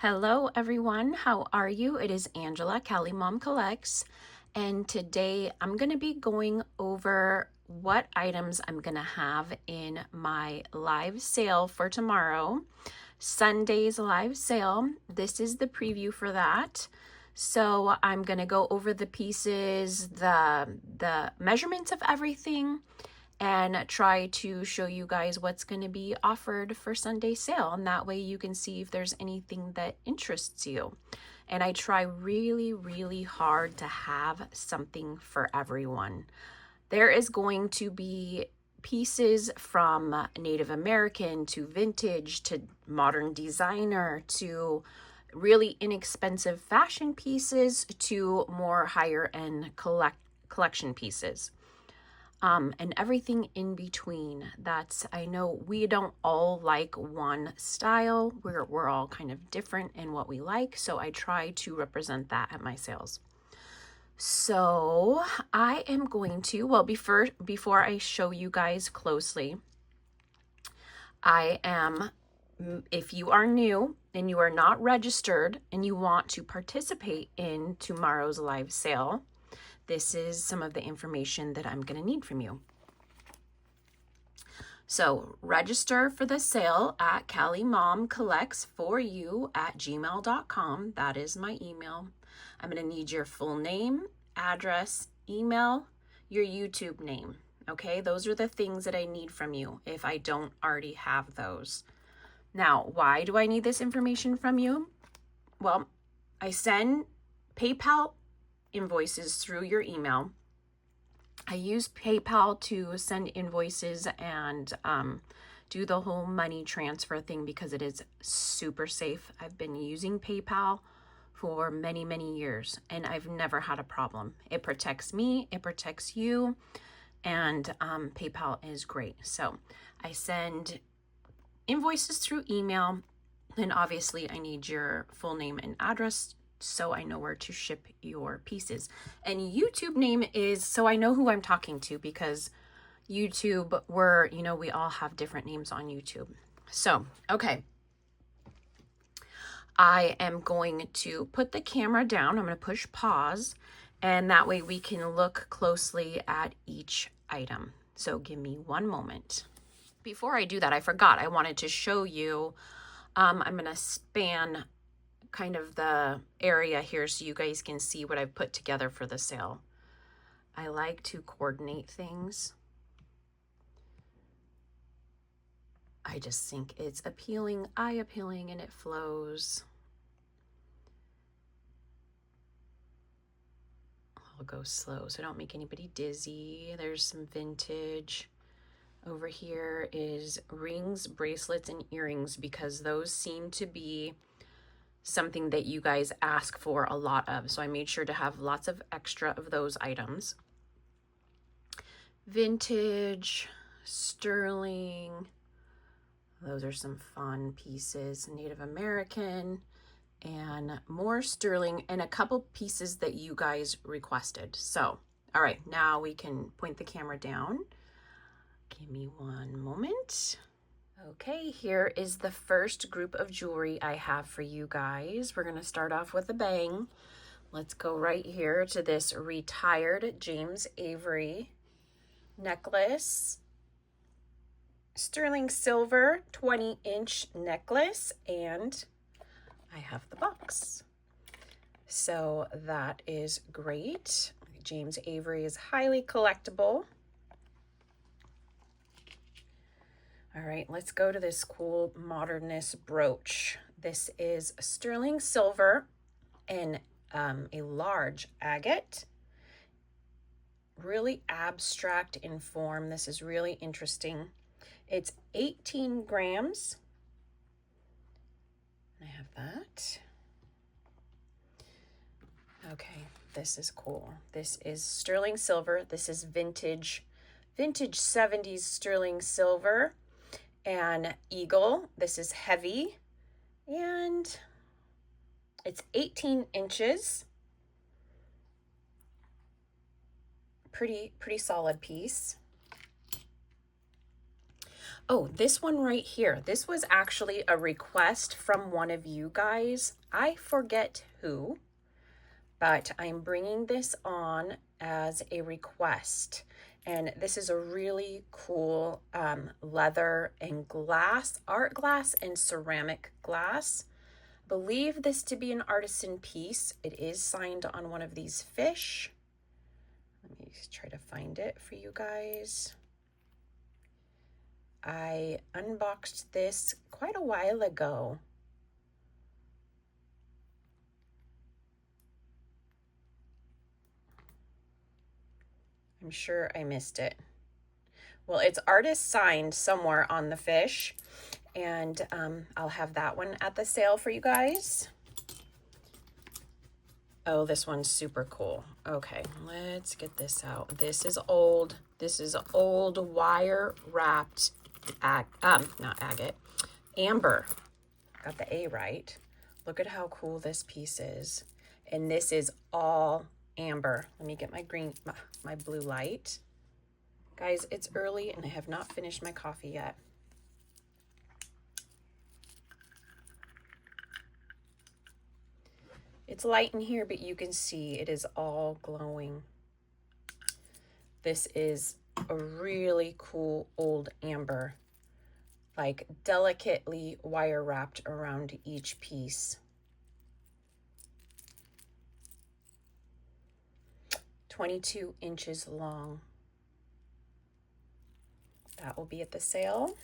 Hello everyone, how are you? It is Angela, Cali Mom Collects, and today I'm going to be going over what items I'm going to have in my live sale for tomorrow, Sunday's live sale. This is the preview for that. So I'm going to go over the pieces, the measurements of everything, and try to show you guys what's going to be offered for Sunday sale. And that way you can see if there's anything that interests you. And I try really, really hard to have something for everyone. There is going to be pieces from Native American to vintage to modern designer to really inexpensive fashion pieces to more higher end collection pieces. And everything in between. I know we don't all like one style. We're all kind of different in what we like. So I try to represent that at my sales. So I am going to, well, before I show you guys closely, if you are new and you are not registered and you want to participate in tomorrow's live sale, this is some of the information that I'm going to need from you. So register for the sale at calimomcollects4you@gmail.com. That is my email. I'm going to need your full name, address, email, your YouTube name. Okay, those are the things that I need from you if I don't already have those. Now, why do I need this information from you? Well, I send PayPal invoices through your email. I use PayPal to send invoices and do the whole money transfer thing because it is super safe. I've been using PayPal for many, many years and I've never had a problem. It protects me, it protects you, and PayPal is great. So I send invoices through email, and obviously I need your full name and address so I know where to ship your pieces. And YouTube name is so I know who I'm talking to, because YouTube, we all have different names on YouTube. So, okay. I am going to put the camera down. I'm going to push pause, and that way we can look closely at each item. So give me one moment. Before I do that, I forgot. I wanted to show you, I'm going to span kind of the area here so you guys can see what I've put together for the sale. I like to coordinate things. I just think it's appealing, eye appealing, and it flows. I'll go slow so I don't make anybody dizzy. There's some vintage. Over here is rings, bracelets, and earrings, because those seem to be something that you guys ask for a lot of. So I made sure to have lots of extra of those items. Vintage, sterling. Those are some fun pieces. Native American, and more sterling, and a couple pieces that you guys requested. So, all right, now we can point the camera down. Give me one moment. Okay, here is the first group of jewelry I have for you guys. We're going to start off with a bang. Let's go right here to this retired James Avery necklace. Sterling silver 20-inch necklace, and I have the box. So that is great. James Avery is highly collectible. All right, let's go to this cool modernist brooch. This is sterling silver and a large agate. Really abstract in form. This is really interesting. It's 18 grams. I have that. Okay, this is cool. This is sterling silver. This is vintage 70s sterling silver. And eagle. This is heavy, and it's 18 inches. Pretty solid piece. Oh, this one right here. This was actually a request from one of you guys. I forget who, but I'm bringing this on as a request. And this is a really cool leather and glass, art glass and ceramic glass. Believe this to be an artisan piece. It is signed on one of these fish. Let me try to find it for you guys. I unboxed this quite a while ago. I'm sure I missed it. Well, it's artist signed somewhere on the fish, and I'll have that one at the sale for you guys. Oh, this one's super cool. Okay, let's get this out. This is old. This is old wire wrapped, not agate, amber. Got the A right. Look at how cool this piece is. And this is all amber. Let me get my my blue light. Guys, it's early and I have not finished my coffee yet. It's light in here, but you can see it is all glowing. This is a really cool old amber, like delicately wire wrapped around each piece. 22 inches long. That will be at the sale.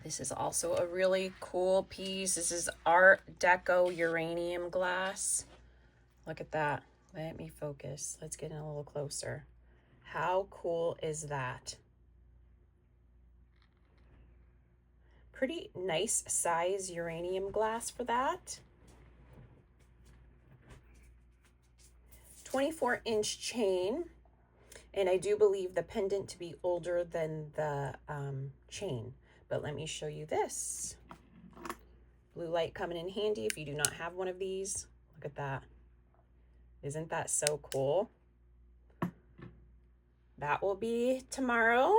This is also a really cool piece. This is Art Deco uranium glass. Look at that. Let me focus. Let's get in a little closer. How cool is that? Pretty nice size uranium glass for that. 24-inch chain. And I do believe the pendant to be older than the chain. But let me show you this. Blue light coming in handy if you do not have one of these. Look at that. Isn't that so cool? That will be tomorrow.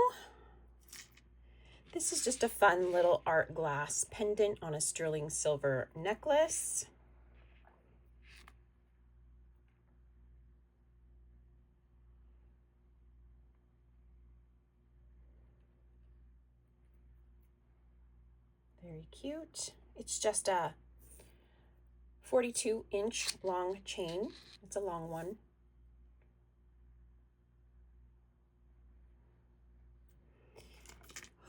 This is just a fun little art glass pendant on a sterling silver necklace. Very cute. It's just a 42-inch long chain. It's a long one.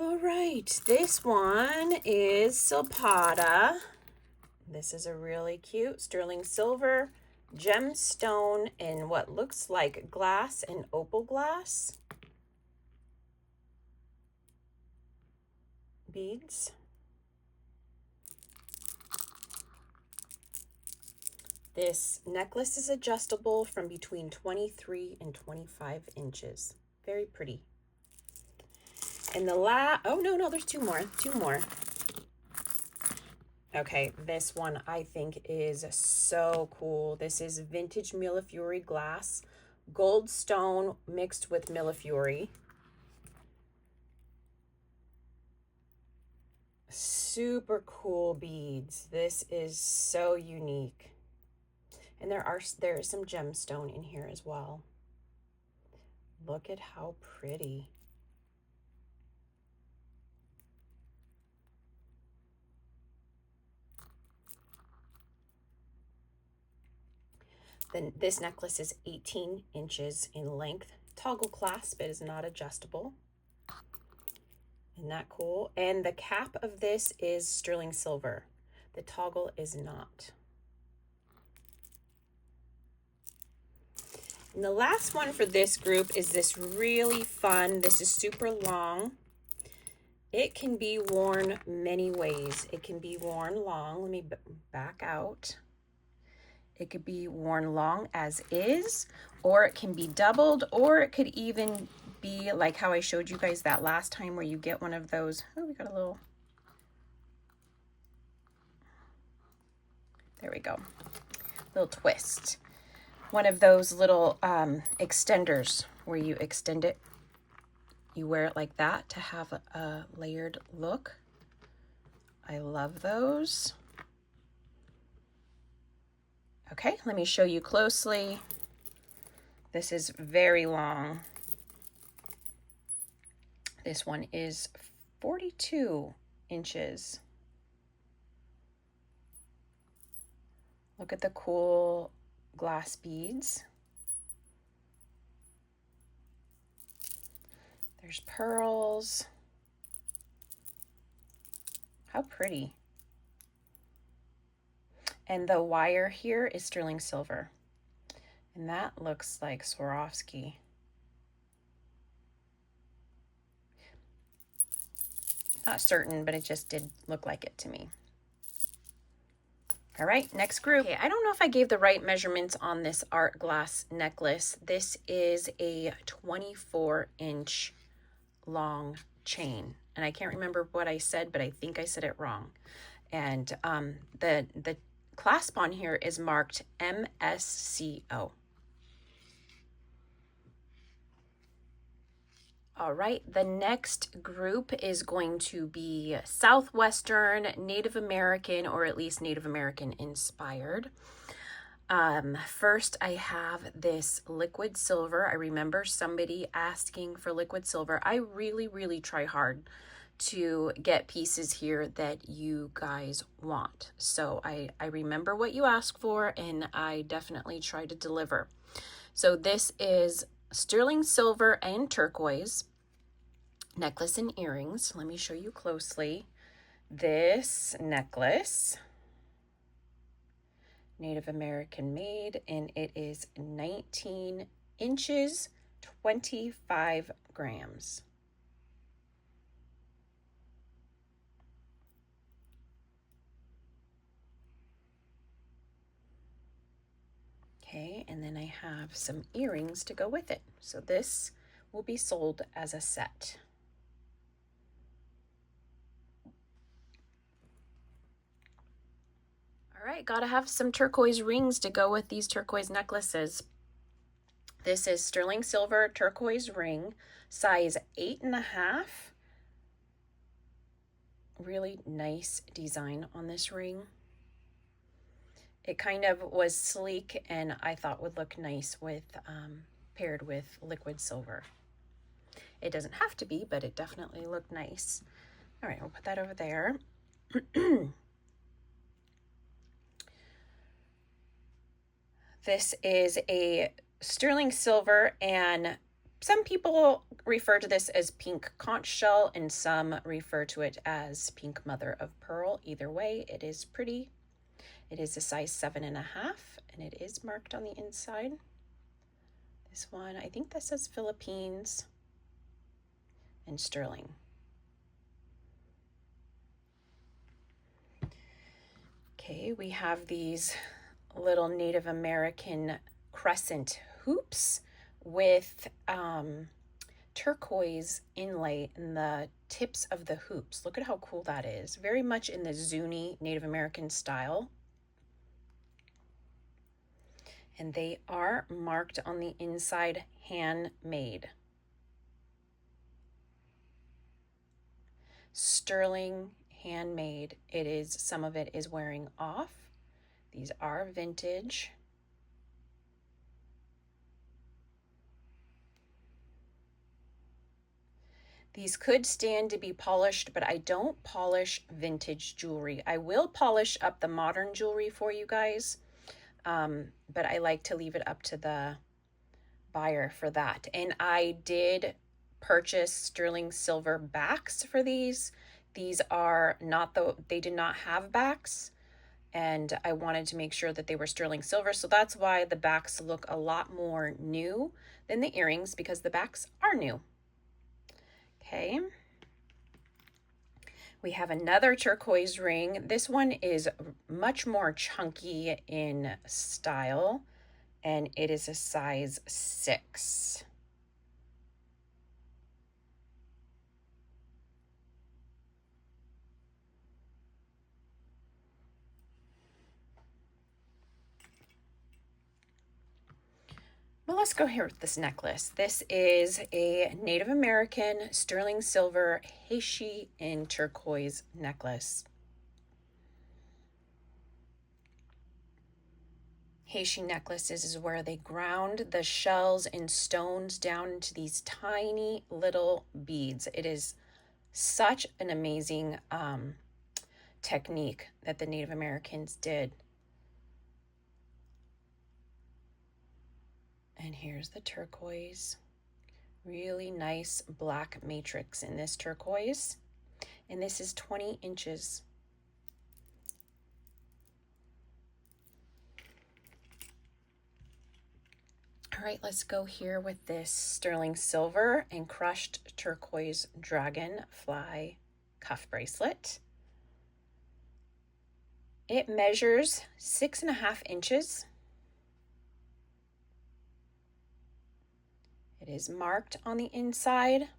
All right, this one is Silpada. This is a really cute sterling silver gemstone in what looks like glass and opal glass beads. This necklace is adjustable from between 23 and 25 inches. Very pretty. And the oh no, there's two more. Okay, this one I think is so cool. This is vintage Millefiori glass, gold stone mixed with Millefiori. Super cool beads. This is so unique. And there is some gemstone in here as well. Look at how pretty. Then this necklace is 18 inches in length. Toggle clasp, it is not adjustable. Isn't that cool? And the cap of this is sterling silver. The toggle is not. And the last one for this group is this really fun. This is super long. It can be worn many ways. It can be worn long. Let me back out. It could be worn long as is, or it can be doubled, or it could even be like how I showed you guys that last time where you get one of those. Oh, we got a little. There we go. Little twist. One of those little extenders where you extend it. you wear it like that to have a layered look. I love those. Okay, let me show you closely. This is very long. This one is 42 inches. Look at the cool glass beads. There's pearls. How pretty. And the wire here is sterling silver. And that looks like Swarovski. Not certain, but it just did look like it to me. All right, next group. Okay, I don't know if I gave the right measurements on this art glass necklace. This is a 24-inch long chain. And I can't remember what I said, but I think I said it wrong. And the clasp on here is marked MSCO. All right, the next group is going to be Southwestern, Native American, or at least Native American inspired. First, I have this liquid silver. I remember somebody asking for liquid silver. I really try hard to get pieces here that you guys want. So I remember what you asked for, and I definitely try to deliver. So this is sterling silver and turquoise necklace and earrings. Let me show you closely. This necklace, Native American made, and it is 19 inches, 25 grams. Okay, and then I have some earrings to go with it. So this will be sold as a set. All right, gotta have some turquoise rings to go with these turquoise necklaces. This is sterling silver turquoise ring, size 8.5. Really nice design on this ring. It kind of was sleek and I thought would look nice with paired with liquid silver. It doesn't have to be, but it definitely looked nice. All right, I'll put that over there. This is a sterling silver, and some people refer to this as pink conch shell and some refer to it as pink mother of pearl. Either way, it is pretty. It is a size 7.5 and it is marked on the inside. This one, I think that says Philippines and sterling. Okay, we have these little Native American crescent hoops with turquoise inlay in the tips of the hoops. Look at how cool that is. Very much in the Zuni Native American style. And they are marked on the inside, handmade. Sterling, handmade. It is, some of it is wearing off. These are vintage. These could stand to be polished, but I don't polish vintage jewelry. I will polish up the modern jewelry for you guys, but I like to leave it up to the buyer for that. And I did purchase sterling silver backs for these. These are not they did not have backs, and I wanted to make sure that they were sterling silver. So that's why the backs look a lot more new than the earrings, because the backs are new. Okay. We have another turquoise ring. This one is much more chunky in style, and it is a size 6. But let's go here with this necklace. This is a Native American sterling silver Heishi in turquoise necklace. Heishi necklaces is where they ground the shells and stones down into these tiny little beads. It is such an amazing technique that the Native Americans did. And here's the turquoise. Really nice black matrix in this turquoise. And this is 20 inches. All right, let's go here with this sterling silver and crushed turquoise dragonfly cuff bracelet. It measures 6.5 inches. It is marked on the inside.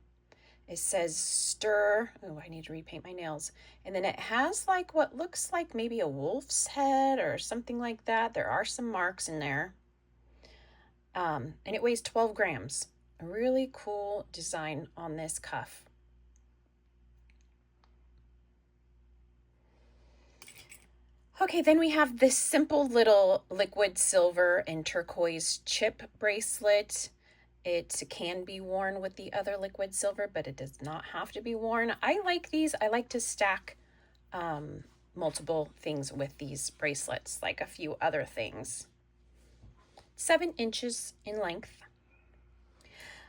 It says stir. Oh, I need to repaint my nails. And then it has like what looks like maybe a wolf's head or something like that. There are some marks in there. And it weighs 12 grams. A really cool design on this cuff. Okay, then we have this simple little liquid silver and turquoise chip bracelet. It can be worn with the other liquid silver, but it does not have to be worn. I like these. I like to stack multiple things with these bracelets, like a few other things. 7 inches in length.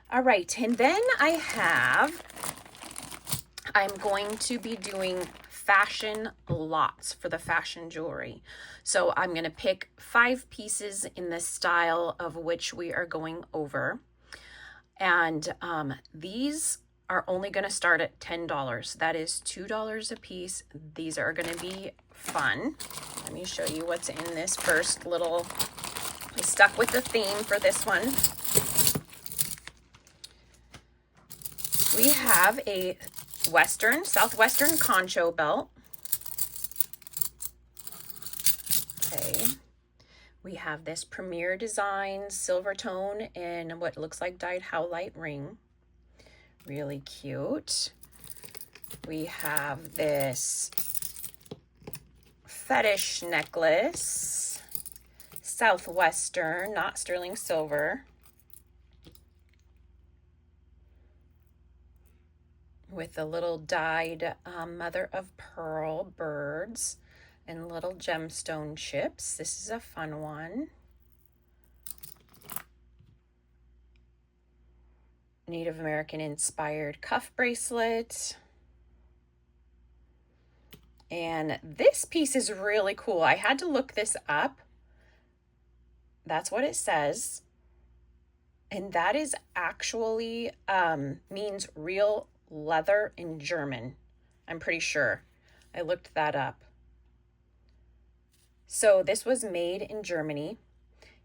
All right, and then I'm going to be doing fashion lots for the fashion jewelry. So I'm going to pick 5 pieces in the style of which we are going over. And these are only going to start at $10. That is $2 a piece. These are going to be fun. Let me show you what's in this first little. I stuck with the theme for this one. We have a southwestern concho belt. Okay. We have this Premier Designs silver tone and what looks like dyed howlite ring. Really cute. We have this fetish necklace, southwestern, not sterling silver, with the little dyed mother of pearl birds and little gemstone chips. This is a fun one. Native American inspired cuff bracelet. And this piece is really cool. I had to look this up. That's what it says. And that is actually means real leather in German. I'm pretty sure. I looked that up. So this was made in Germany,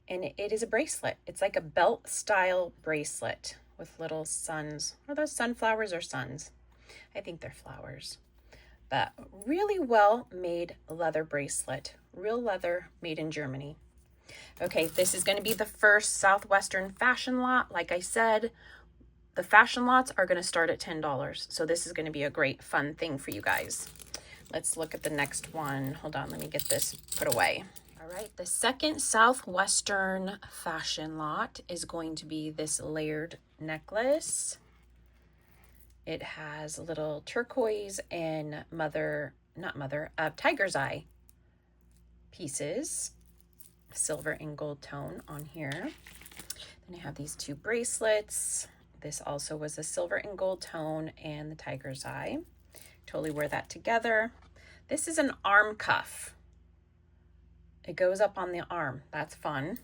and it is a bracelet. It's like a belt style bracelet with little suns. Are those sunflowers or suns? I think they're flowers. But really well made leather bracelet. Real leather made in Germany. Okay, this is going to be the first Southwestern fashion lot. Like I said, the fashion lots are going to start at $10. So this is going to be a great fun thing for you guys. Let's look at the next one. Hold on, let me get this put away. All right, the second Southwestern fashion lot is going to be this layered necklace. It has little turquoise and tiger's eye pieces, silver and gold tone on here. Then I have these 2 bracelets. This also was a silver and gold tone and the tiger's eye. Totally wear that together. This is an arm cuff. It goes up on the arm. That's fun.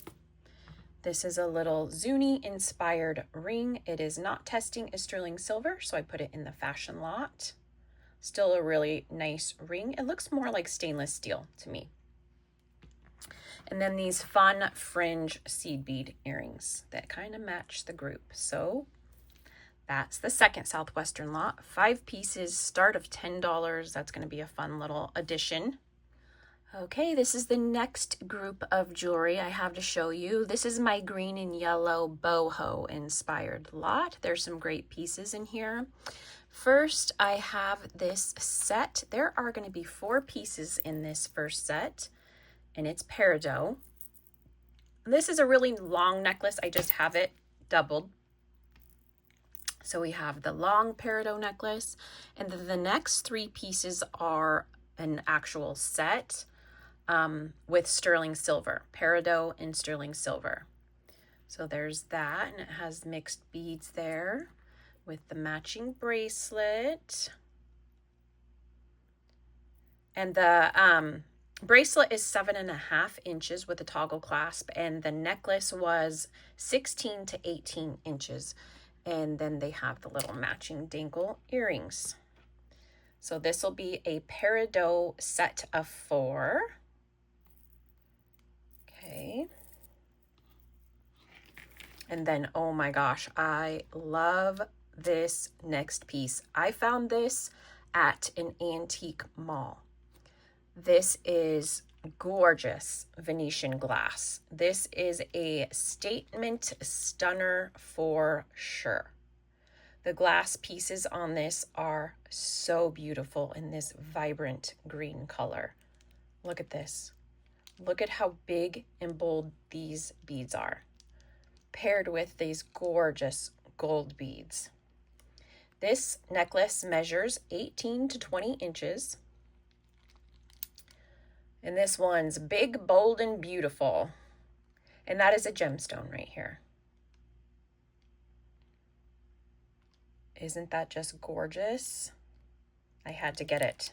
This is a little Zuni inspired ring. It is not testing as sterling silver, so I put it in the fashion lot. Still a really nice ring. It looks more like stainless steel to me. And then these fun fringe seed bead earrings that kind of match the group. So that's the second Southwestern lot. 5 pieces, start of $10. That's going to be a fun little addition. Okay, this is the next group of jewelry I have to show you. This is my green and yellow boho inspired lot. There's some great pieces in here. First, I have this set. There are going to be 4 pieces in this first set, and it's peridot. This is a really long necklace. I just have it doubled. So we have the long peridot necklace, and then the next 3 pieces are an actual set. With sterling silver, peridot and sterling silver. So there's that, and it has mixed beads there with the matching bracelet. And the bracelet is 7.5 inches with a toggle clasp, and the necklace was 16 to 18 inches. And then they have the little matching dangle earrings. So this will be a peridot set of 4. Okay. And then, oh my gosh, I love this next piece. I found this at an antique mall. This is gorgeous Venetian glass. This is a statement stunner for sure. The glass pieces on this are so beautiful in this vibrant green color. Look at this. Look at how big and bold these beads are, paired with these gorgeous gold beads. This necklace measures 18 to 20 inches. And this one's big, bold, and beautiful. And that is a gemstone right here. Isn't that just gorgeous? I had to get it.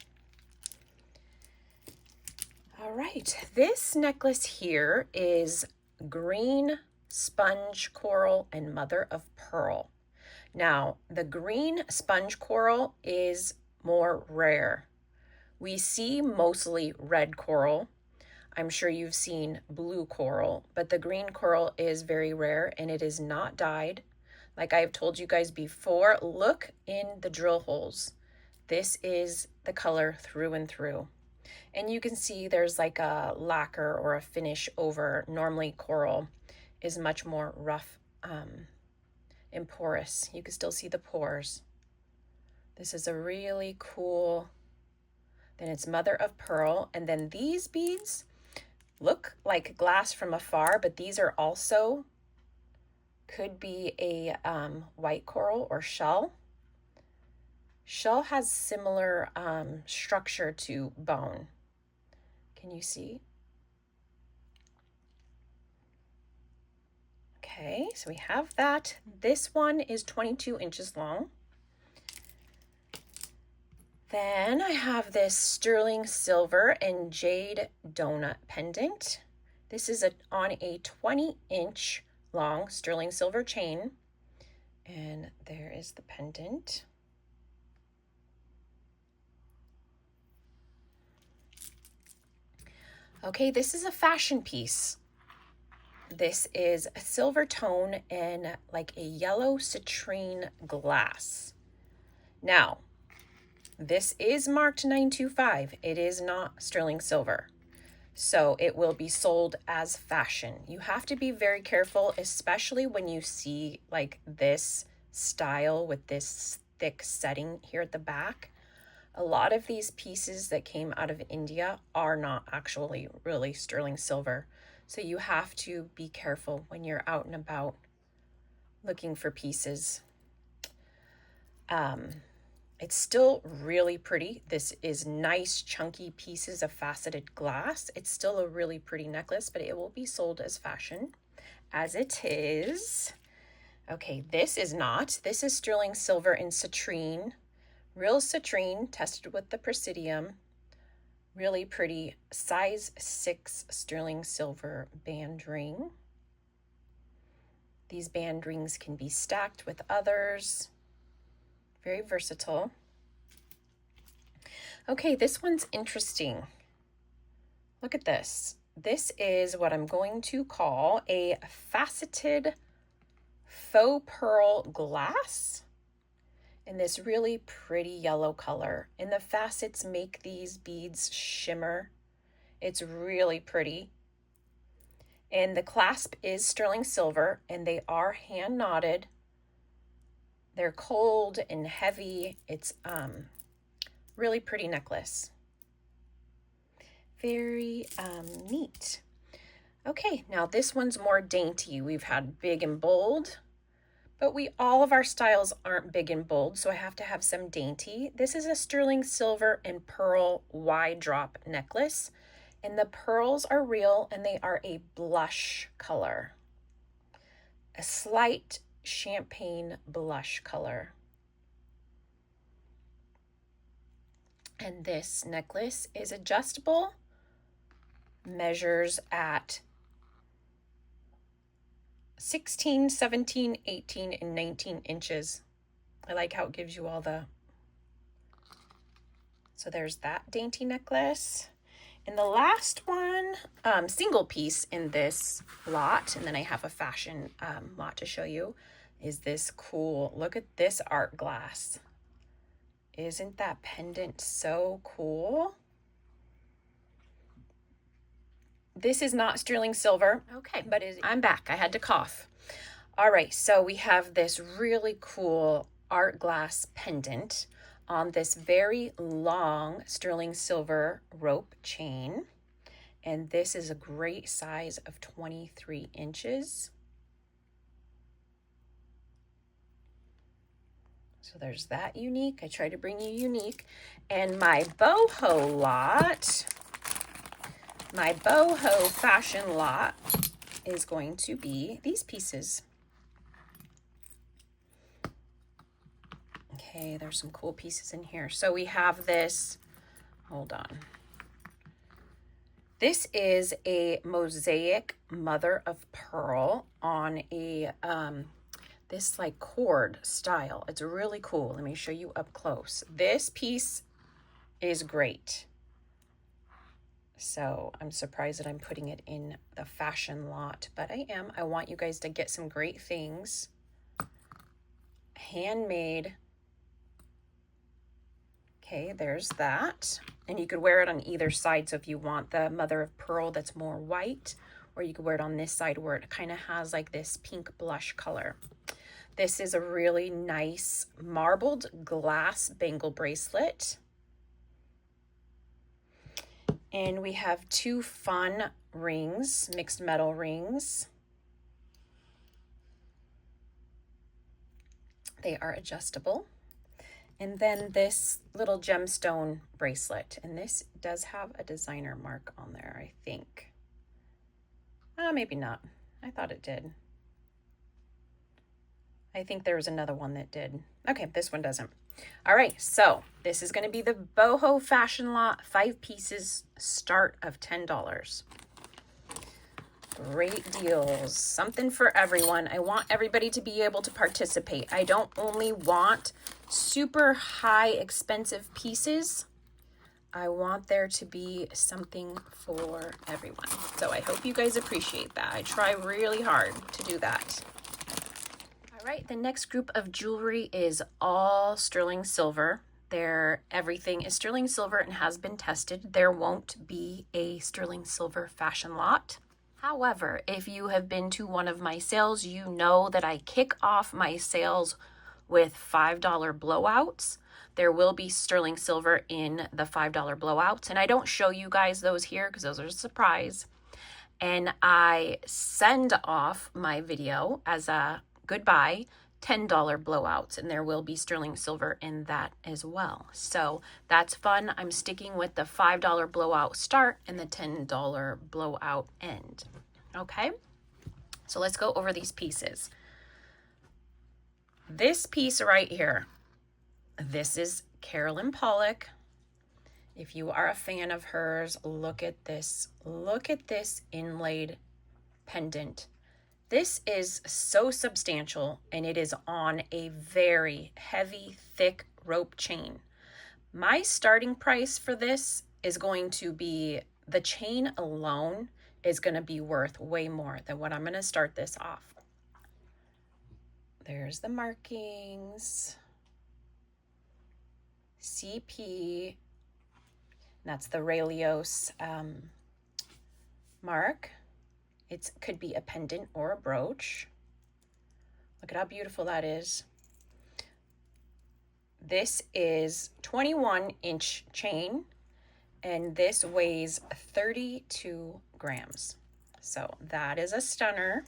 All right, this necklace here is green sponge coral and mother of pearl. Now, the green sponge coral is more rare. We see mostly red coral. I'm sure you've seen blue coral, but the green coral is very rare and it is not dyed. Like I've told you guys before, look in the drill holes. This is the color through and through. And you can see there's like a lacquer or a finish over. Normally coral is much more rough and porous. You can still see the pores. This is a really cool, then it's mother of pearl. And then these beads look like glass from afar, but these are also, could be a white coral or shell. Shell has similar structure to bone. Can you see? Okay, so we have that. This one is 22 inches long. Then I have this sterling silver and jade donut pendant. This is on a 20-inch long sterling silver chain. And there is the pendant. Okay, this is a fashion piece. This is a silver tone and like a yellow citrine glass. Now, this is marked 925. It is not sterling silver. So it will be sold as fashion. You have to be very careful, especially when you see like this style with this thick setting here at the back. A lot of these pieces that came out of India are not actually really sterling silver. So you have to be careful when you're out and about looking for pieces. It's still really pretty. This is nice chunky pieces of faceted glass. It's still a really pretty necklace, but it will be sold as fashion as it is. Okay, this is not. This is sterling silver in citrine. Real citrine tested with the Presidium. Really pretty size 6 sterling silver band ring. These band rings can be stacked with others. Very versatile. Okay, this one's interesting. Look at this. This is what I'm going to call a faceted faux pearl glass in this really pretty yellow color. And the facets make these beads shimmer It's really pretty. And the clasp is sterling silver, and they are hand knotted. They're cold and heavy. It's really pretty necklace. Very neat. Okay, now this one's more dainty. We've had big and bold, but all of our styles aren't big and bold, so I have to have some dainty. This is a sterling silver and pearl wide drop necklace, and the pearls are real and they are a blush color. A slight champagne blush color. And this necklace is adjustable, measures at 16, 17, 18, and 19 inches. I like how it gives you all the... So there's that dainty necklace. And the last one, single piece in this lot, and then I have a fashion lot to show you, is this cool, look at this art glass. Isn't that pendant so cool? This is not sterling silver. Okay, but I'm back. I had to cough. All right, so we have this really cool art glass pendant on this very long sterling silver rope chain. And this is a great size of 23 inches. So there's that unique. I try to bring you unique. And my boho lot, my boho fashion lot is going to be these pieces. Okay, there's some cool pieces in here. So we have this, hold on. This is a mosaic mother of pearl on a, this like cord style. It's really cool. Let me show you up close. This piece is great. So I'm surprised that I'm putting it in the fashion lot, but I am. I want you guys to get some great things. Handmade. Okay, there's that. And you could wear it on either side. So if you want the mother of pearl that's more white, or you could wear it on this side where it kind of has like this pink blush color. This is a really nice marbled glass bangle bracelet. And we have two fun rings, mixed metal rings. They are adjustable. And then this little gemstone bracelet. And this does have a designer mark on there, I think. Maybe not. I thought it did. I think there was another one that did. Okay, this one doesn't. All right, so this is going to be the boho fashion lot, 5 pieces, start of $10. Great deals, something for everyone. I want everybody to be able to participate. I don't only want super high expensive pieces. I want there to be something for everyone. So I hope you guys appreciate that. I try really hard to do that. All right, the next group of jewelry is all sterling silver. Everything is sterling silver and has been tested. There won't be a sterling silver fashion lot. However, if you have been to one of my sales, you know that I kick off my sales with $5 blowouts. There will be sterling silver in the $5 blowouts, and I don't show you guys those here because those are a surprise. And I send off my video as a goodbye $10 blowouts, and there will be sterling silver in that as well. So that's fun. I'm sticking with the $5 blowout start and the $10 blowout end. Okay, so let's go over these pieces. This piece right here, this is Carolyn Pollock. If you are a fan of hers, look at this. Look at this inlaid pendant. This is so substantial, and it is on a very heavy, thick rope chain. My starting price for this is going to be, the chain alone is going to be worth way more than what I'm going to start this off. There's the markings. CP. That's the Raelios mark. It could be a pendant or a brooch. Look at how beautiful that is. This is 21-inch chain, and this weighs 32 grams. So that is a stunner.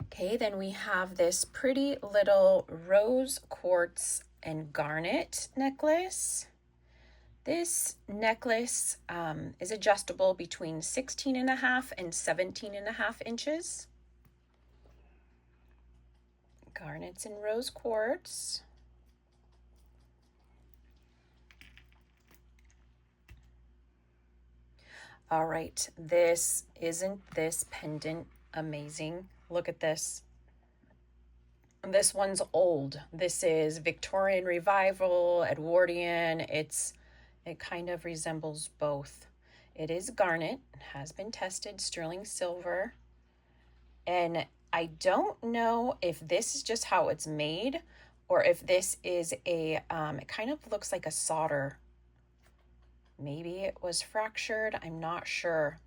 Okay, then we have this pretty little rose quartz and garnet necklace. This necklace is adjustable between 16.5 and 17.5 inches. Garnets and rose quartz. All right, isn't this pendant amazing? Look at this. This one's old. This is Victorian Revival, Edwardian. It kind of resembles both. It is garnet, has been tested, sterling silver. And I don't know if this is just how it's made or if this is it kind of looks like a solder. Maybe it was fractured. I'm not sure.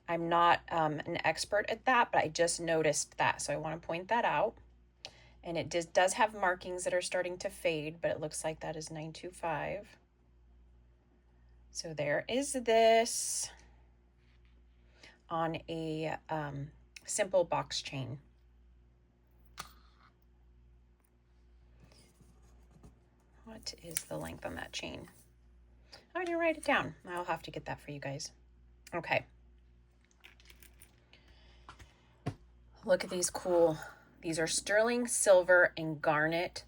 I'm not an expert at that, but I just noticed that. So I want to point that out. And it does have markings that are starting to fade, but it looks like that is 925. So there is this on a simple box chain. What is the length on that chain? I didn't write it down. I'll have to get that for you guys. Okay. Look at these cool. These are sterling silver and garnet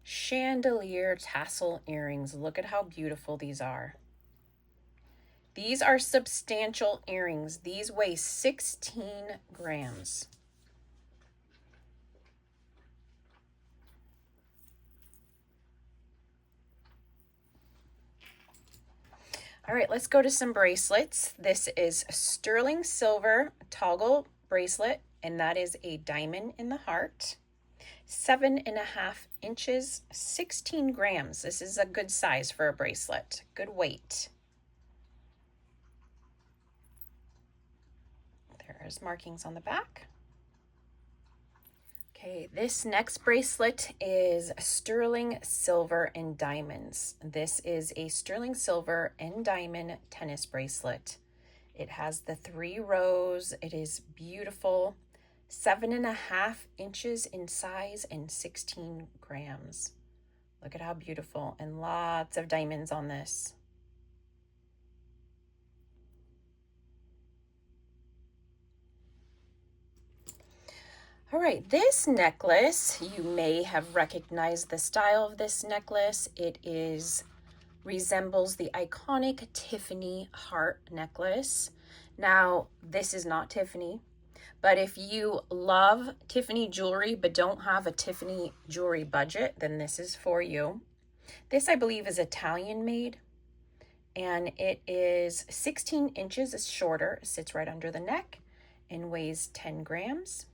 chandelier tassel earrings. Look at how beautiful these are. These are substantial earrings. These weigh 16 grams. All right, let's go to some bracelets. This is sterling silver toggle bracelet, and that is a diamond in the heart. 7.5 inches, 16 grams. This is a good size for a bracelet. Good weight. There's markings on the back. Okay, this next bracelet is sterling silver and diamonds. This is a sterling silver and diamond tennis bracelet. It has the 3 rows. It is beautiful. 7.5 inches in size and 16 grams. Look at how beautiful, and lots of diamonds on this. All right, this necklace, you may have recognized the style of this necklace. It resembles the iconic Tiffany heart necklace. Now, this is not Tiffany, but if you love Tiffany jewelry but don't have a Tiffany jewelry budget, then this is for you. This, I believe, is Italian made, and it is 16 inches. It's shorter, it sits right under the neck, and weighs 10 grams.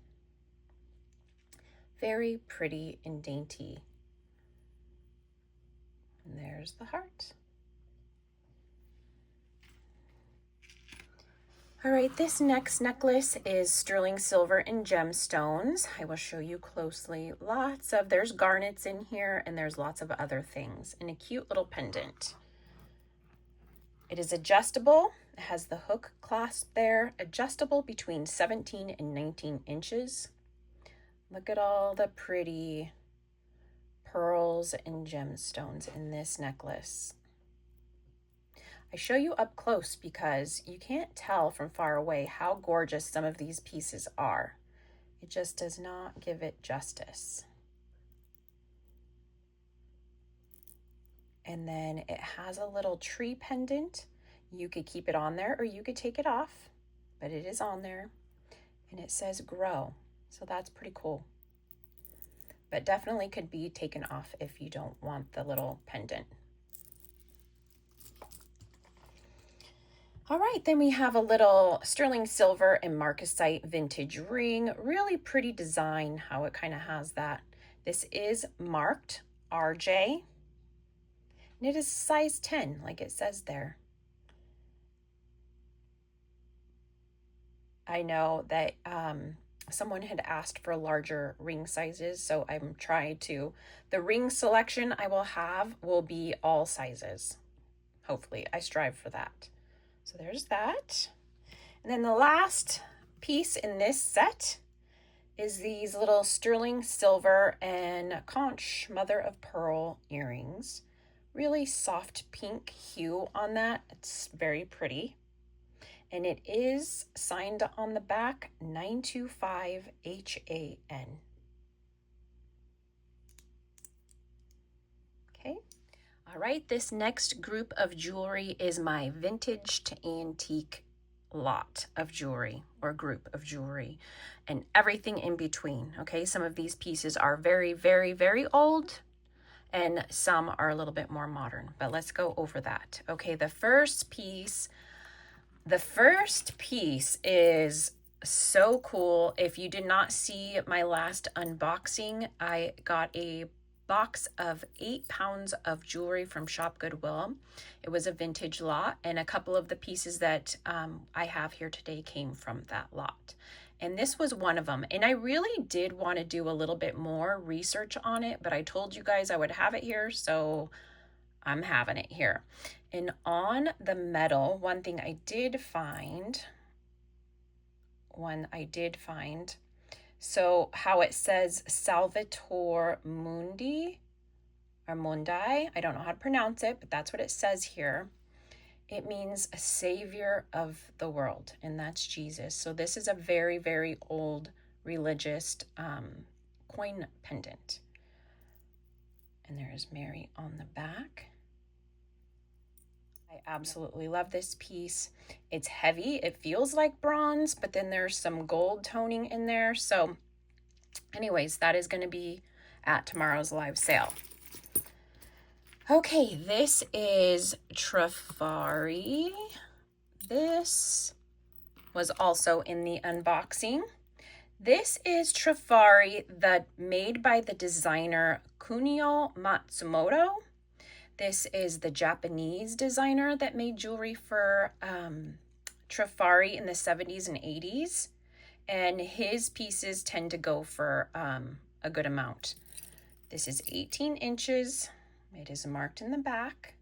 Very pretty and dainty. And there's the heart. All right, this next necklace is sterling silver and gemstones. I will show you closely. There's garnets in here, and there's lots of other things, and a cute little pendant. It is adjustable. It has the hook clasp there, adjustable between 17 and 19 inches. Look at all the pretty pearls and gemstones in this necklace. I show you up close because you can't tell from far away how gorgeous some of these pieces are. It just does not give it justice. And then it has a little tree pendant. You could keep it on there or you could take it off, but it is on there. And it says grow. So that's pretty cool. But definitely could be taken off if you don't want the little pendant. All right, then we have a little sterling silver and marcasite vintage ring. Really pretty design, how it kind of has that. This is marked RJ. And it is size 10, like it says there. I know that someone had asked for larger ring sizes, so I'm trying to, the ring selection I will have will be all sizes. Hopefully, I strive for that. So there's that. And then the last piece in this set is these little sterling silver and conch mother of pearl earrings. Really soft pink hue on that. It's very pretty. And it is signed on the back 925 HAN. Okay. All right, this next group of jewelry is my vintage to antique lot of jewelry or group of jewelry and everything in between. Okay, some of these pieces are very, very, very old and some are a little bit more modern, but let's go over that. Okay, the first piece is so cool. If you did not see my last unboxing, I got a box of 8 pounds of jewelry from Shop Goodwill. It was a vintage lot, and a couple of the pieces that I have here today came from that lot. And this was one of them. And I really did want to do a little bit more research on it, but I told you guys I would have it here, so I'm having it here. And on the metal, one thing I did find, so how it says Salvator Mundi or Mundi, I don't know how to pronounce it, but that's what it says here. It means a savior of the world, and that's Jesus. So this is a very, very old religious coin pendant. And there is Mary on the back. I absolutely love this piece. It's heavy. It feels like bronze, but then there's some gold toning in there. So anyways, that is going to be at tomorrow's live sale. Okay, this is Trifari. This was also in the unboxing. This is Trifari, made by the designer Kunio Matsumoto. This is the Japanese designer that made jewelry for Trifari in the 70s and 80s. And his pieces tend to go for a good amount. This is 18 inches. It is marked in the back.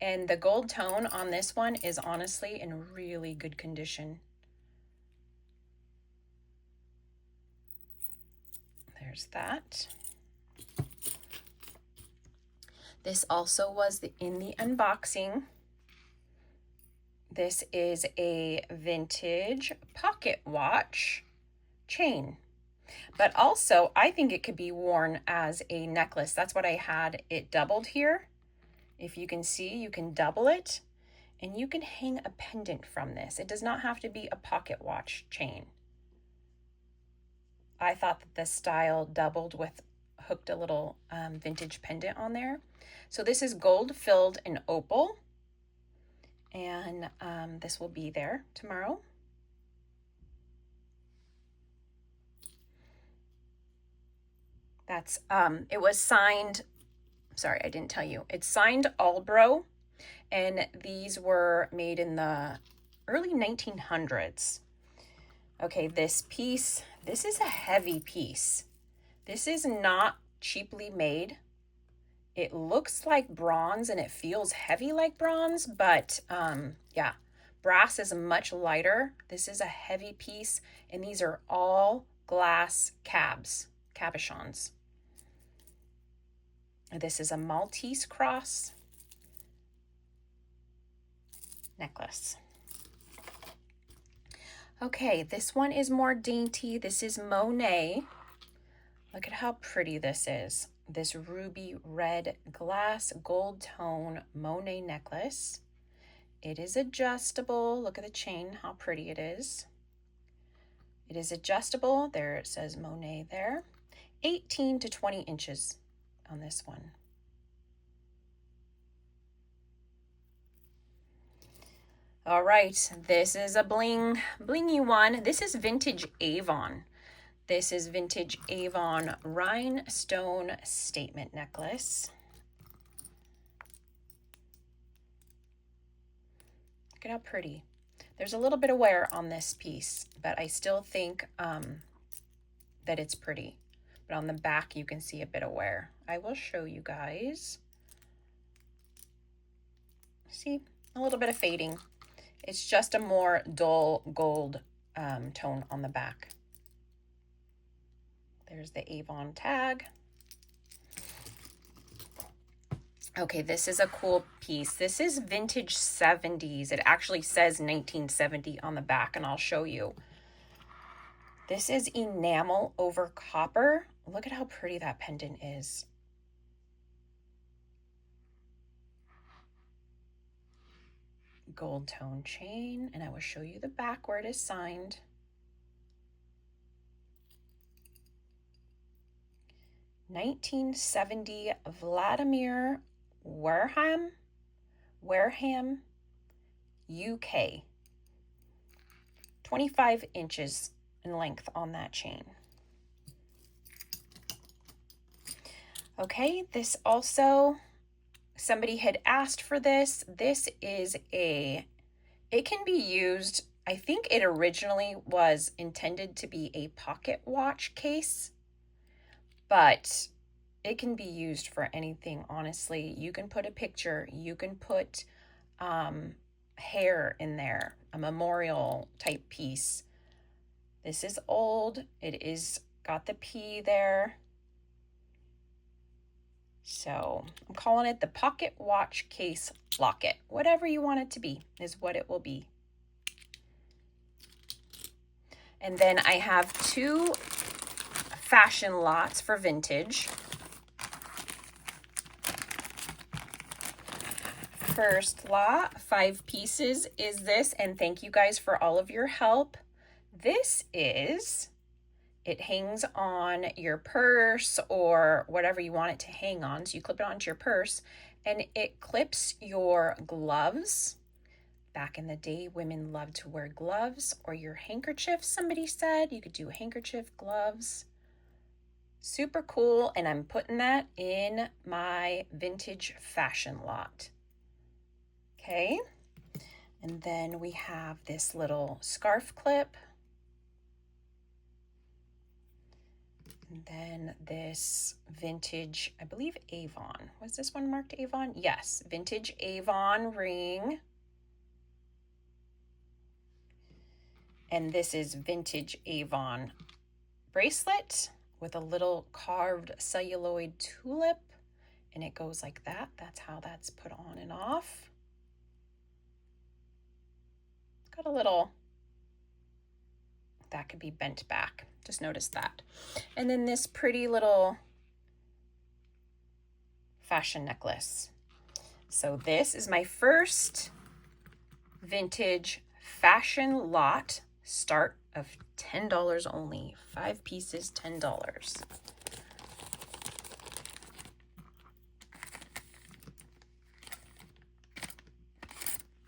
And the gold tone on this one is honestly in really good condition. There's that. This also was in the unboxing. This is a vintage pocket watch chain. But also, I think it could be worn as a necklace. That's what I had it doubled here. If you can see, you can double it, and you can hang a pendant from this. It does not have to be a pocket watch chain. I thought that the style doubled with hooked a little vintage pendant on there. So this is gold filled in opal, and this will be there tomorrow. That's it was signed, sorry, I didn't tell you. It's signed Albro, and these were made in the early 1900s. Okay, this piece, this is a heavy piece. This is not cheaply made. It looks like bronze and it feels heavy like bronze, but yeah, brass is much lighter. This is a heavy piece, and these are all glass cabochons. This is a Maltese cross necklace. Okay, this one is more dainty. This is Monet. Look at how pretty this is. This ruby red glass gold tone Monet necklace. It is adjustable. Look at the chain, how pretty it is. It is adjustable. There it says Monet there. 18 to 20 inches on this one. All right, this is a blingy one. This is vintage Avon. This is vintage Avon rhinestone statement necklace. Look at how pretty. There's a little bit of wear on this piece, but I still think that it's pretty. But on the back, you can see a bit of wear. I will show you guys. See, a little bit of fading. It's just a more dull gold tone on the back. There's the Avon tag. Okay, this is a cool piece. This is vintage 70s. It actually says 1970 on the back, and I'll show you. This is enamel over copper. Look at how pretty that pendant is. Gold tone chain, and I will show you the back where it is signed. (1970) Vladimir Wareham, UK. 25 inches in length on that chain. Okay, this also, somebody had asked for this. This is it can be used, I think it originally was intended to be a pocket watch case, but it can be used for anything, honestly. You can put a picture, you can put hair in there, a memorial type piece. This is old. It is got the P there. So I'm calling it the pocket watch case locket. Whatever you want it to be is what it will be. And then I have 2 fashion lots for vintage. First lot, 5 pieces is this, and thank you guys for all of your help. This is, it hangs on your purse or whatever you want it to hang on. So you clip it onto your purse, and it clips your gloves. Back in the day, women loved to wear gloves, or your handkerchief, somebody said. You could do a handkerchief, gloves. Super cool, and I'm putting that in my vintage fashion lot. Okay, and then we have this little scarf clip. And then this vintage, I believe Avon. Was this one marked Avon? Yes, vintage Avon ring. And this is vintage Avon bracelet with a little carved celluloid tulip. And it goes like that. That's how that's put on and off. Got a little, that could be bent back. Just notice that. And then this pretty little fashion necklace. So this is my first vintage fashion lot, start of $10 only. 5 pieces, $10.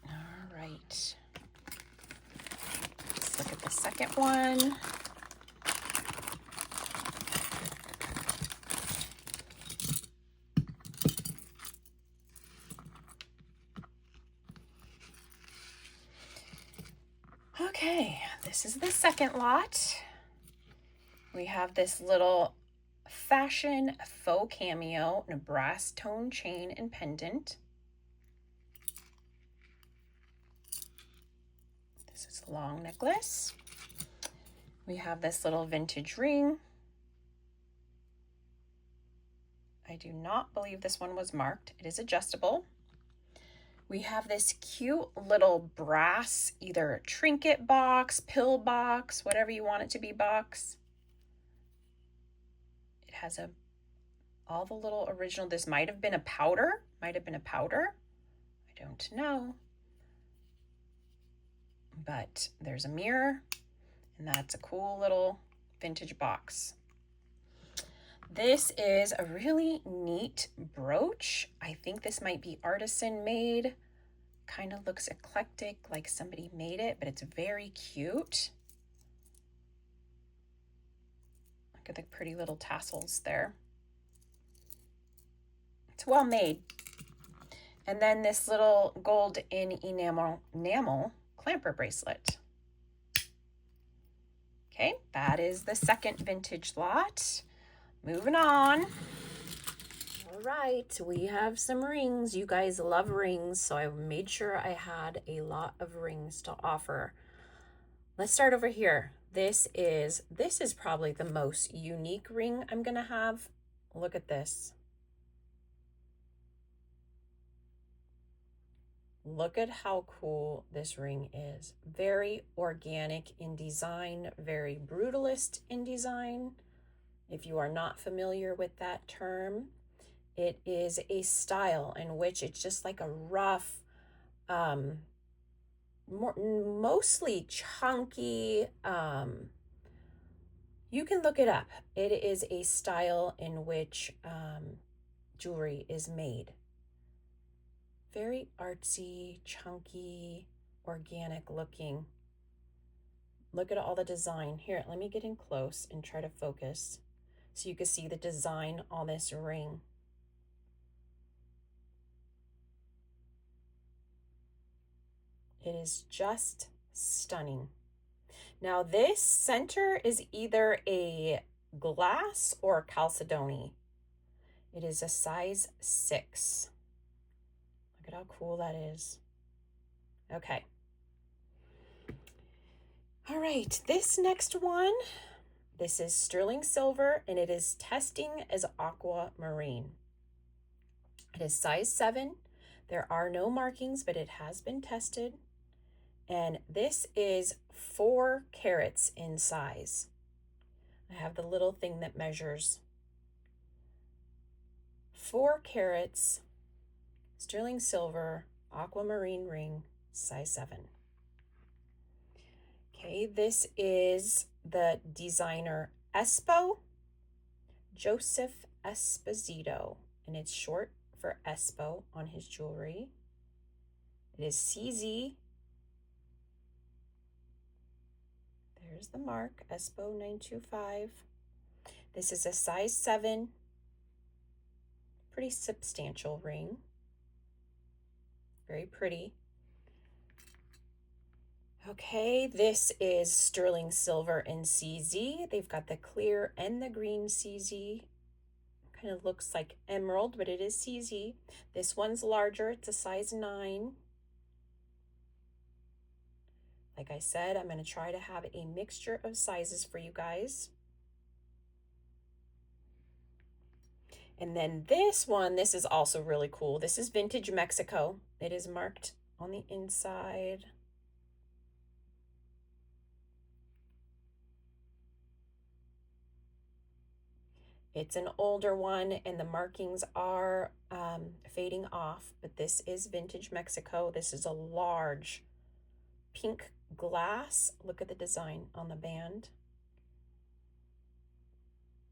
All right. Let's look at the second one. Okay, this is the second lot. We have this little fashion faux cameo and a brass tone chain and pendant. This is a long necklace. We have this little vintage ring. I do not believe this one was marked. It is adjustable. We have this cute little brass, either trinket box, pill box, whatever you want it to be box. It has all the little original, this might have been a powder. I don't know. But there's a mirror, and that's a cool little vintage box. This is a really neat brooch. I think this might be artisan made. Kind of looks eclectic, like somebody made it, but it's very cute. Look at the pretty little tassels there. It's well made. And then this little gold in enamel clamper bracelet. Okay, that is the second vintage lot. Moving on. All right, we have some rings. You guys love rings, so I made sure I had a lot of rings to offer. Let's start over here. This is probably the most unique ring I'm gonna have. Look at this. Look at how cool this ring is. Very organic in design, very brutalist in design. If you are not familiar with that term, it is a style in which it's just like a rough, mostly chunky, you can look it up. It is a style in which jewelry is made. Very artsy, chunky, organic looking. Look at all the design. Here, let me get in close and try to focus so you can see the design on this ring. It is just stunning. Now this center is either a glass or chalcedony. It is a size 6. Look at how cool that is. Okay. All right, this next one, this is sterling silver and it is testing as aquamarine. It is size 7. There are no markings, but it has been tested. And this is 4 carats in size. I have the little thing that measures. 4 carats, sterling silver, aquamarine ring, size 7. Okay, this is the designer Joseph Esposito, and it's short for Espo on his jewelry. It is CZ. There's the mark, Espo 925. This is a size 7, pretty substantial ring. Very pretty. Okay, this is sterling silver in CZ. They've got the clear and the green CZ. Kind of looks like emerald, but it is CZ. This one's larger, it's a size 9. Like I said, I'm going to try to have a mixture of sizes for you guys. And then this one, this is also really cool. This is vintage Mexico. It is marked on the inside. It's an older one and the markings are fading off, but this is vintage Mexico. This is a large pink glass. Look at the design on the band.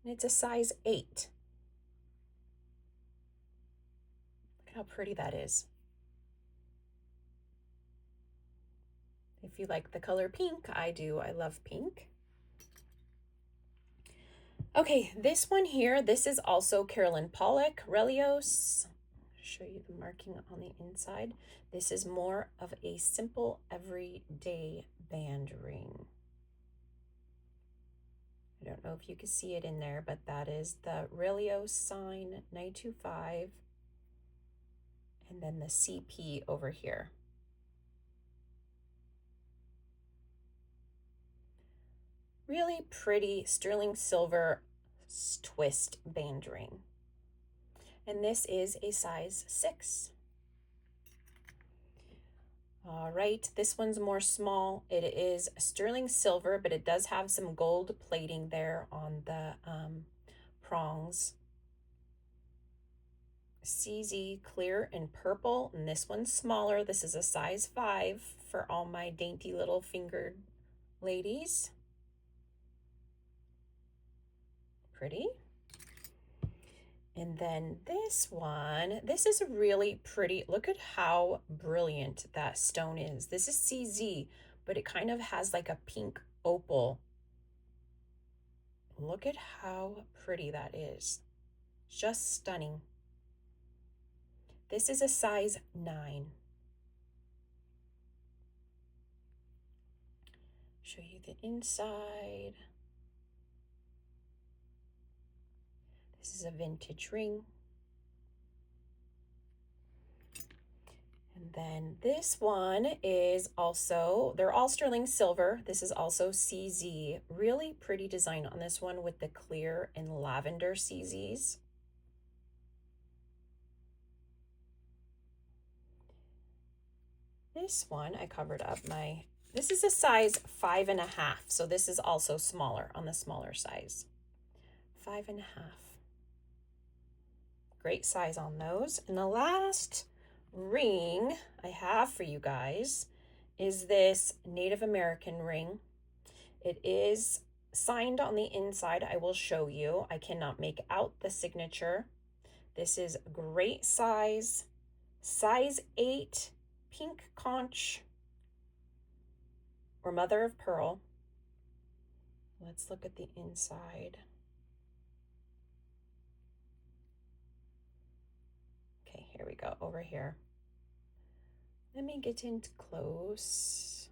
And it's a size 8. Look how pretty that is. If you like the color pink, I do. I love pink. Okay, this one here, this is also Carolyn Pollock, Relios. I'll show you the marking on the inside. This is more of a simple everyday band ring. I don't know if you can see it in there, but that is the Relios sign 925 and then the CP over here. Really pretty sterling silver twist band ring. And this is a size 6. All right, this one's more small. It is sterling silver, but it does have some gold plating there on the prongs. CZ clear and purple, and this one's smaller. This is a size 5 for all my dainty little fingered ladies. Pretty. And then this one, this is really pretty. Look at how brilliant that stone is. This is CZ, but it kind of has like a pink opal. Look at how pretty that is. Just stunning. This is a size 9. show you the inside. This is a vintage ring. And then this one is also, they're all sterling silver. This is also CZ. Really pretty design on this one with the clear and lavender CZs. This one I covered up this is a size 5.5. So this is also smaller, on the smaller size. 5.5. Great size on those. And the last ring I have for you guys is this Native American ring. It is signed on the inside. I will show you. I cannot make out the signature. This is great size 8, pink conch or mother of pearl. Let's look at the inside. Okay, here we go, over here. Let me get in close.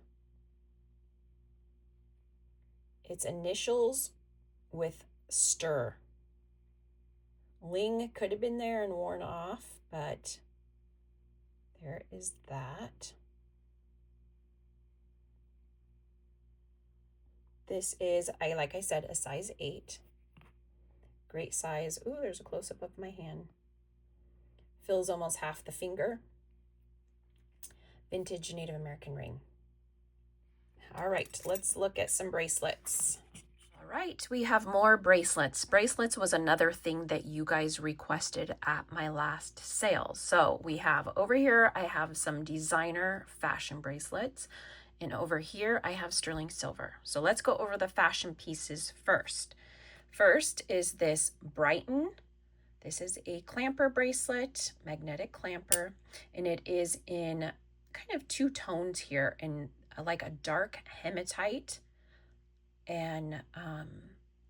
It's initials with stir. Ling could have been there and worn off, but there is that. This is, like I said, a size 8. Great size. Ooh, there's a close-up of my hand. Fills almost half the finger. Vintage Native American ring. All right, let's look at some bracelets. All right, we have more bracelets. Bracelets was another thing that you guys requested at my last sale. So we have over here, I have some designer fashion bracelets. And over here, I have sterling silver. So let's go over the fashion pieces first. First is this Brighton. This is a clamper bracelet, magnetic clamper, and it is in kind of 2 tones here, in like a dark hematite and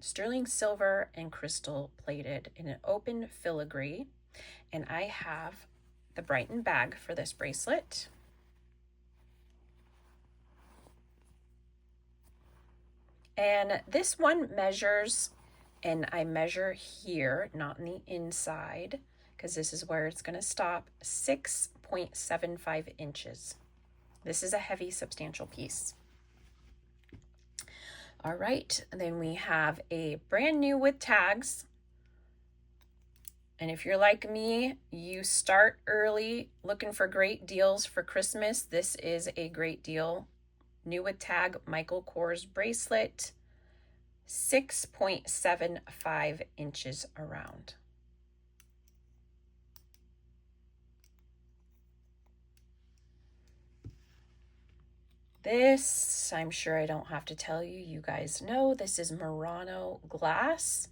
sterling silver and crystal plated in an open filigree. And I have the Brighton bag for this bracelet. And this one measures, and I measure here, not in the inside, because this is where it's going to stop, 6.75 inches. This is a heavy, substantial piece. All right, and then we have a brand new with tags. And if you're like me, you start early looking for great deals for Christmas. This is a great deal. New with tag Michael Kors bracelet, 6.75 inches around. This, I'm sure I don't have to tell you, you guys know, this is Murano glass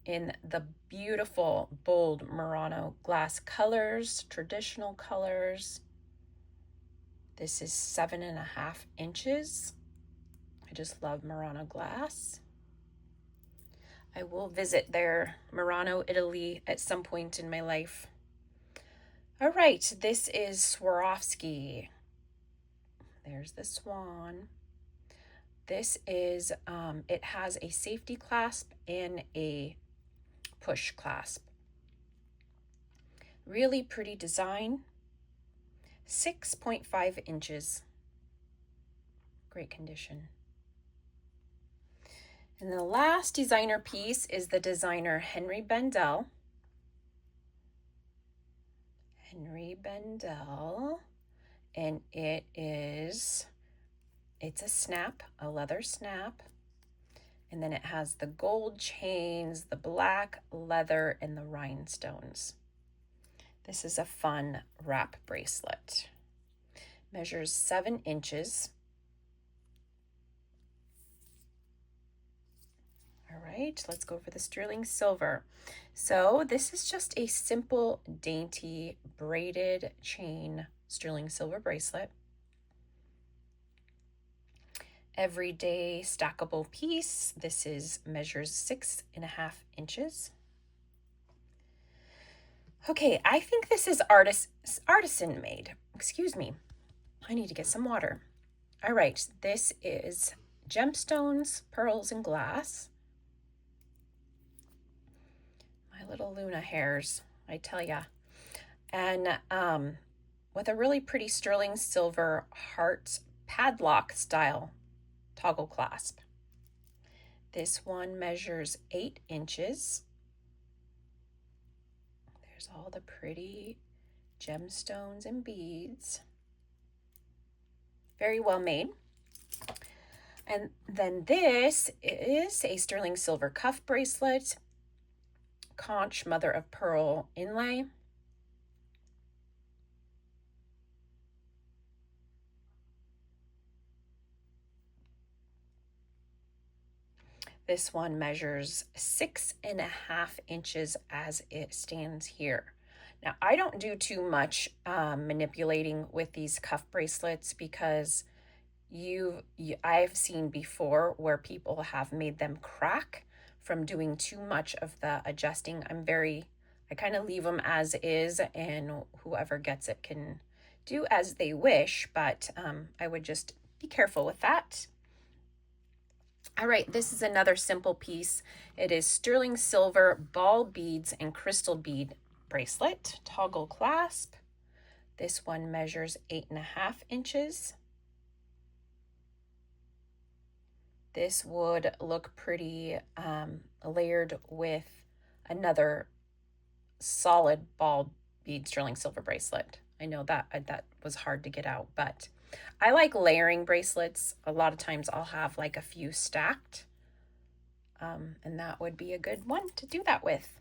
in the beautiful, bold Murano glass colors, traditional colors. This is 7.5 inches. I just love Murano glass. I will visit there, Murano, Italy, at some point in my life. All right, this is Swarovski. There's the swan. This is, it has a safety clasp and a push clasp. Really pretty design. 6.5 inches. Great condition. And the last designer piece is the designer Henry Bendel. Henry Bendel. And it's a snap, a leather snap. And then it has the gold chains, the black leather, and the rhinestones. This is a fun wrap bracelet. Measures 7 inches. All right, let's go for the sterling silver. So this is just a simple, dainty, braided chain sterling silver bracelet. Everyday stackable piece. This measures 6.5 inches. Okay, I think this is artisan made. Excuse me. I need to get some water. All right, this is gemstones, pearls, and glass. My little Luna hairs, I tell ya. And with a really pretty sterling silver heart padlock style toggle clasp. This one measures 8 inches. There's all the pretty gemstones and beads. Very well made. And then this is a sterling silver cuff bracelet, conch mother of pearl inlay. This one measures 6.5 inches as it stands here. Now, I don't do too much manipulating with these cuff bracelets because I've seen before where people have made them crack from doing too much of the adjusting. I kind of leave them as is, and whoever gets it can do as they wish, but I would just be careful with that. All right, this is another simple piece. It is sterling silver ball beads and crystal bead bracelet, toggle clasp. This one measures 8.5 inches. This would look pretty layered with another solid ball bead sterling silver bracelet. I know that was hard to get out, but I like layering bracelets. A lot of times I'll have like a few stacked, and that would be a good one to do that with.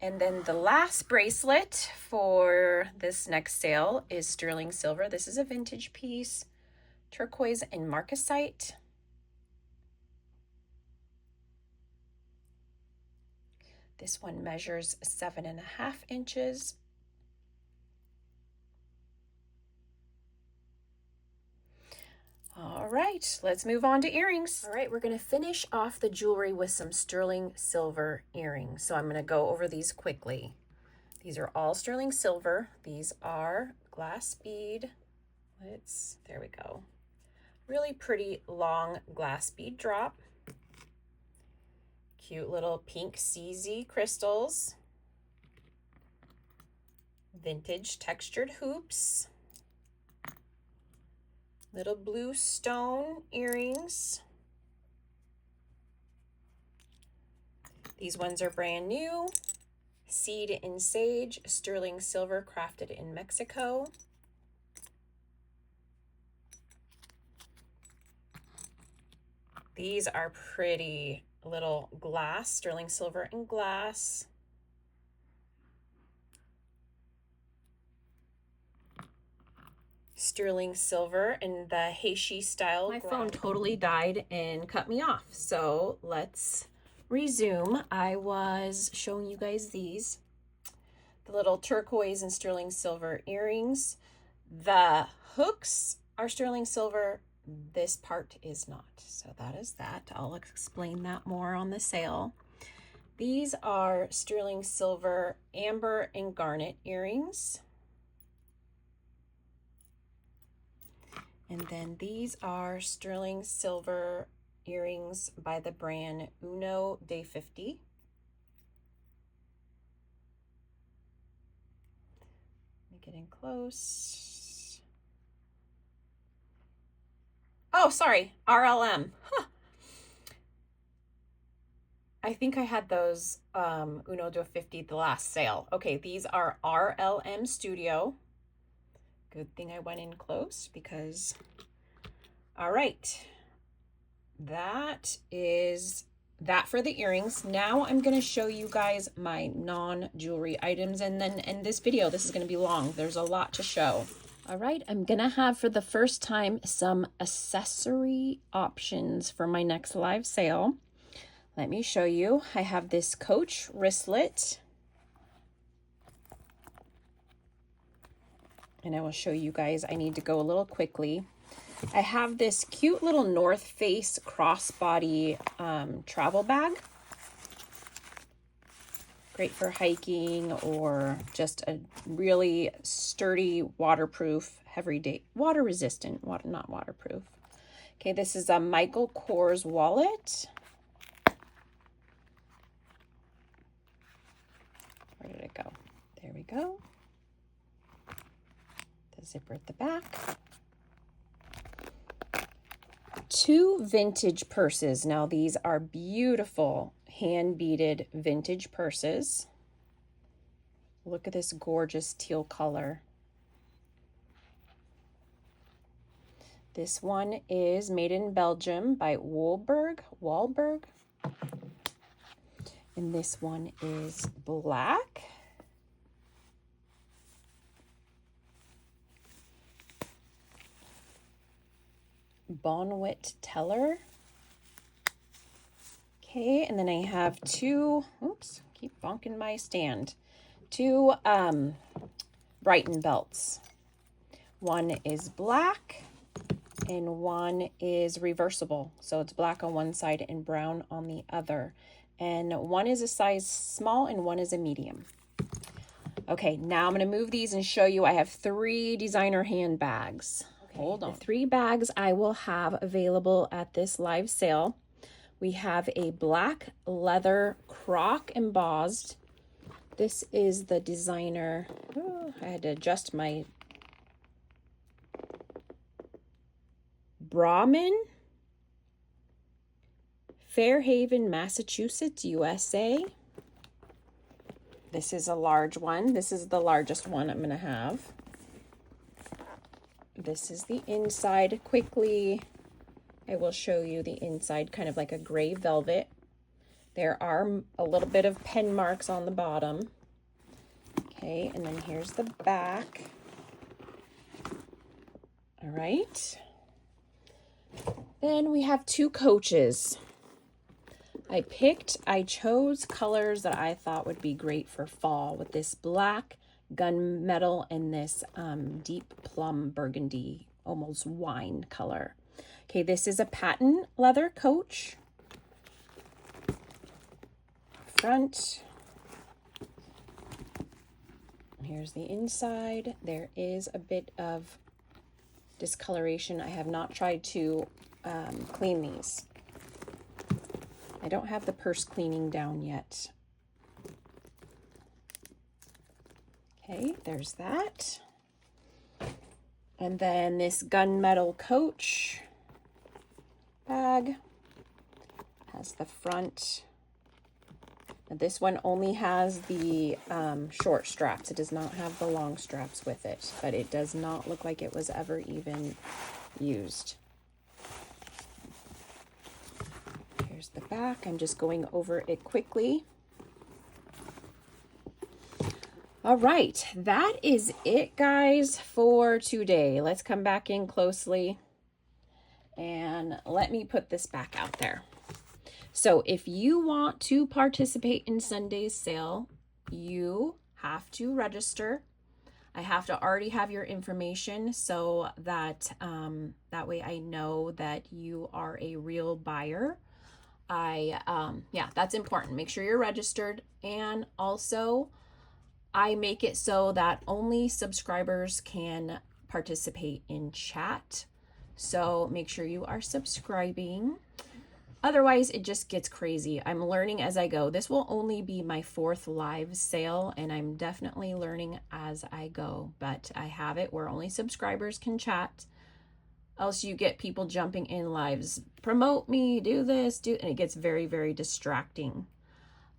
And then the last bracelet for this next sale is sterling silver. This is a vintage piece, turquoise and marcasite. This one measures 7.5 inches. All right, let's move on to earrings. All right, we're gonna finish off the jewelry with some sterling silver earrings. So I'm gonna go over these quickly. These are all sterling silver. These are glass bead. There we go. Really pretty long glass bead drop. Cute little pink CZ crystals. Vintage textured hoops. Little blue stone earrings. These ones are brand new. Seed and sage, sterling silver crafted in Mexico. These are pretty little glass, sterling silver and glass. Sterling silver in the Heishi style. My phone totally died and cut me off. So let's resume. I was showing you guys these. The little turquoise and sterling silver earrings. The hooks are sterling silver. This part is not. So that is that. I'll explain that more on the sale. These are sterling silver, amber, and garnet earrings. And then these are sterling silver earrings by the brand Uno Day 50. Let me get in close. Oh, sorry, RLM. Huh. I think I had those Uno Day 50 the last sale. Okay, these are RLM Studio. Good thing I went in close because, all right, that is that for the earrings. Now I'm going to show you guys my non-jewelry items, and then in this video, this is going to be long. There's a lot to show. All right, I'm going to have for the first time some accessory options for my next live sale. Let me show you. I have this Coach wristlet. And I will show you guys. I need to go a little quickly. I have this cute little North Face crossbody travel bag. Great for hiking or just a really sturdy, waterproof, everyday, water resistant, not waterproof. Okay, this is a Michael Kors wallet. Where did it go? There we go. The zipper at the back. 2 vintage purses. Now these are beautiful hand beaded vintage purses. Look at this gorgeous teal color. This one is made in Belgium by Wahlberg. And this one is black. Bonwit Teller. Okay, and then I have 2, oops, keep bonking my stand. 2 Brighton belts. One is black and one is reversible. So it's black on one side and brown on the other. And one is a size small and one is a medium. Okay, now I'm going to move these and show you I have 3 designer handbags. Okay, hold on. The 3 bags I will have available at this live sale. We have a black leather croc embossed. This is the designer. Oh, I had to adjust my Brahmin, Fairhaven, Massachusetts, USA. This is a large one. This is the largest one I'm going to have. This is the inside. Quickly, I will show you the inside, kind of like a gray velvet. There are a little bit of pen marks on the bottom. Okay, and then here's the back. All right. Then we have 2 coaches. I chose colors that I thought would be great for fall with this black gunmetal and this deep plum burgundy, almost wine color. Okay, this is a patent leather coach. Front. Here's the inside. There is a bit of discoloration. I have not tried to clean these. I don't have the purse cleaning down yet. Okay, there's that. And then this gunmetal coach bag has the front. And this one only has the short straps. It does not have the long straps with it, but it does not look like it was ever even used. Here's the back. I'm just going over it quickly. All right, that is it, guys, for today. Let's come back in closely and let me put this back out there. So if you want to participate in Sunday's sale, you have to register. I have to already have your information so that that way I know that you are a real buyer. Yeah, that's important. Make sure you're registered. And also I make it so that only subscribers can participate in chat. So make sure you are subscribing. Otherwise, it just gets crazy. I'm learning as I go. This will only be my 4th live sale, and I'm definitely learning as I go. But I have it where only subscribers can chat. Else you get people jumping in lives. Promote me, do this, and it gets very, very distracting.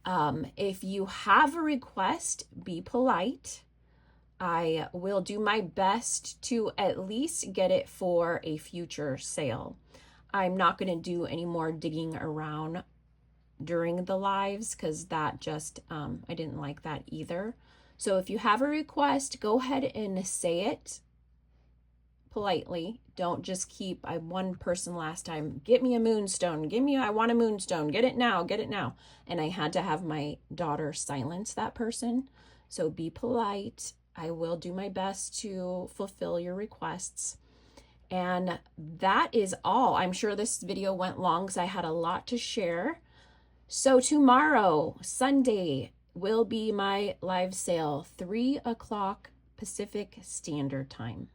If you have a request, be polite. I will do my best to at least get it for a future sale. I'm not going to do any more digging around during the lives because that just, I didn't like that either. So if you have a request, go ahead and say it politely. Don't just keep, one person last time, get me a moonstone, I want a moonstone, get it now. And I had to have my daughter silence that person. So be polite. I will do my best to fulfill your requests. And that is all. I'm sure this video went long because I had a lot to share. So tomorrow, Sunday, will be my live sale, 3 o'clock Pacific Standard Time.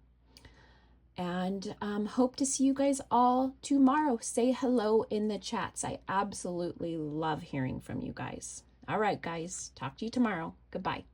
And hope to see you guys all tomorrow. Say hello in the chats. I absolutely love hearing from you guys. All right, guys. Talk to you tomorrow. Goodbye.